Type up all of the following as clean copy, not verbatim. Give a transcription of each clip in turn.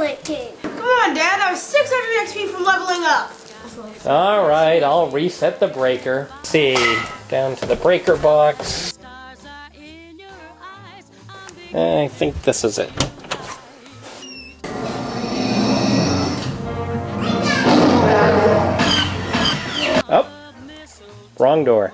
clicking. Come on, Dad. I was 600 XP from leveling up. Alright, I'll reset the breaker. Let's see, down to the breaker box. I think this is it. Oh, wrong door.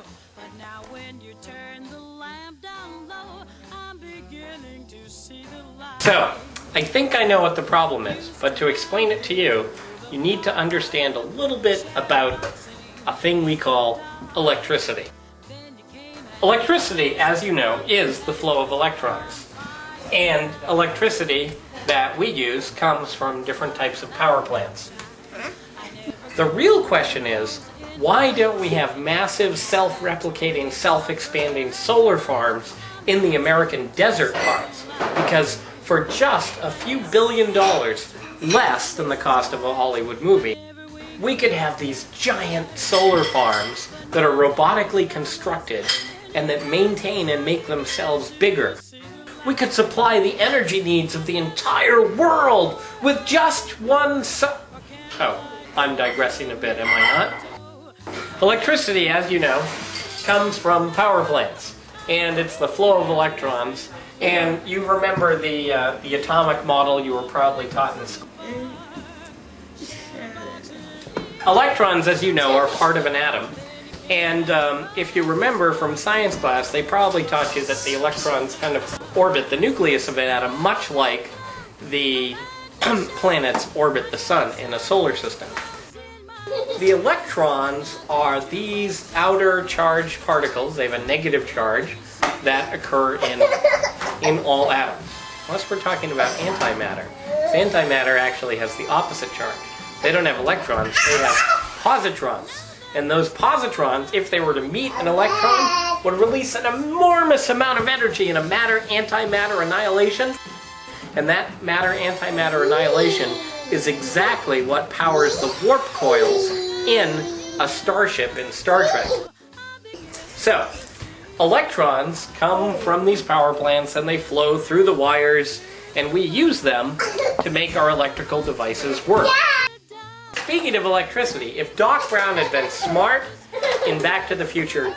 So, I think I know what the problem is, but to explain it to you, you need to understand a little bit about a thing we call electricity. Electricity, as you know, is the flow of electrons. And electricity that we use comes from different types of power plants. The real question is, why don't we have massive self-replicating, self-expanding solar farms in the American desert parts? Because for just a few $billion less than the cost of a Hollywood movie, we could have these giant solar farms that are robotically constructed and that maintain and make themselves bigger. We could supply the energy needs of the entire world with just one Oh, I'm digressing a bit, am I not? Electricity, as you know, comes from power plants, and it's the flow of electrons. And you remember the atomic model you were probably taught in school. Electrons, as you know, are part of an atom. And if you remember from science class, they probably taught you that the electrons kind of orbit the nucleus of an atom, much like the planets orbit the sun in a solar system. The electrons are these outer charged particles. They have a negative charge that occur in all atoms. Unless we're talking about antimatter. So antimatter actually has the opposite charge. They don't have electrons, they have positrons. And those positrons, if they were to meet an electron, would release an enormous amount of energy in a matter-antimatter annihilation. And that matter-antimatter annihilation is exactly what powers the warp coils in a starship in Star Trek. So, electrons come from these power plants and they flow through the wires, and we use them to make our electrical devices work. Speaking of electricity, if Doc Brown had been smart in Back to the Future,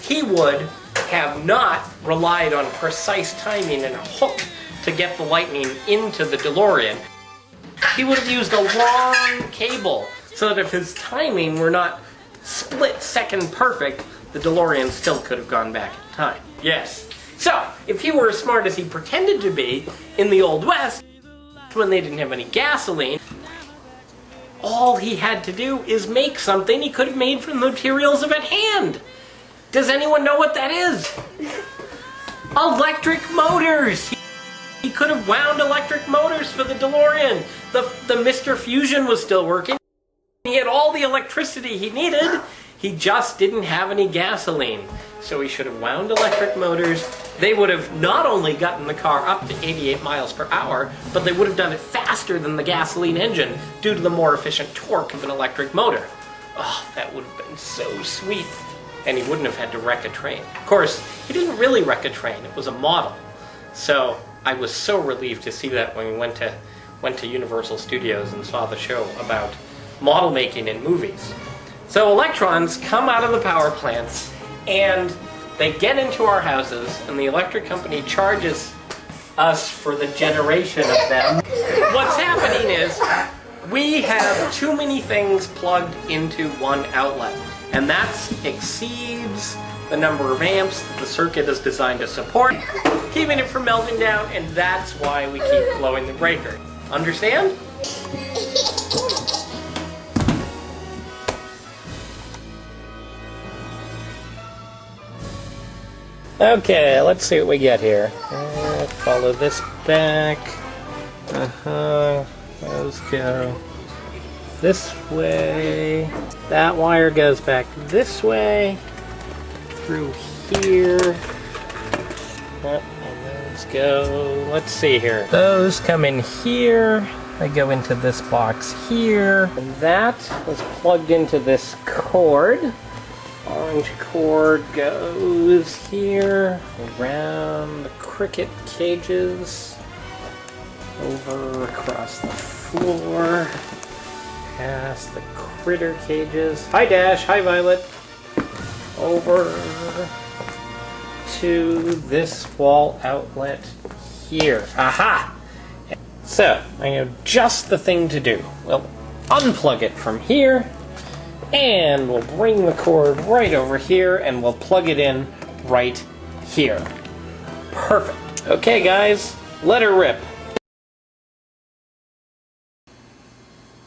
he would have not relied on precise timing and a hook to get the lightning into the DeLorean. He would have used a long cable so that if his timing were not split-second perfect, the DeLorean still could have gone back in time. Yes. So, if he were as smart as he pretended to be in the Old West, when they didn't have any gasoline, all he had to do is make something he could have made from the materials of at hand. Does anyone know what that is? Electric motors! He could have wound electric motors for the DeLorean. The Mr. Fusion was still working. He had all the electricity he needed. He just didn't have any gasoline. So he should have wound electric motors. They would have not only gotten the car up to 88 miles per hour, but they would have done it faster than the gasoline engine due to the more efficient torque of an electric motor. Oh, that would have been so sweet. And he wouldn't have had to wreck a train. Of course, he didn't really wreck a train. It was a model. So I was so relieved to see that when we went to Universal Studios and saw the show about model making in movies. So electrons come out of the power plants and they get into our houses, and the electric company charges us for the generation of them. What's happening is we have too many things plugged into one outlet, and that exceeds the number of amps that the circuit is designed to support, keeping it from melting down, and that's why we keep blowing the breaker. Understand? Okay, let's see what we get here. Follow this back. Those go this way. That wire goes back this way. Through here. And those go, let's see here. Those come in here. They go into this box here. And that was plugged into this cord. Orange cord goes here, around the cricket cages. over across the floor, past the critter cages. Hi Dash, hi Violet. Over to this wall outlet here. Aha! So, I know just the thing to do. We'll unplug it from here, and we'll bring the cord right over here, and we'll plug it in right here. Perfect. Okay guys, let her rip.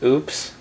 Oops.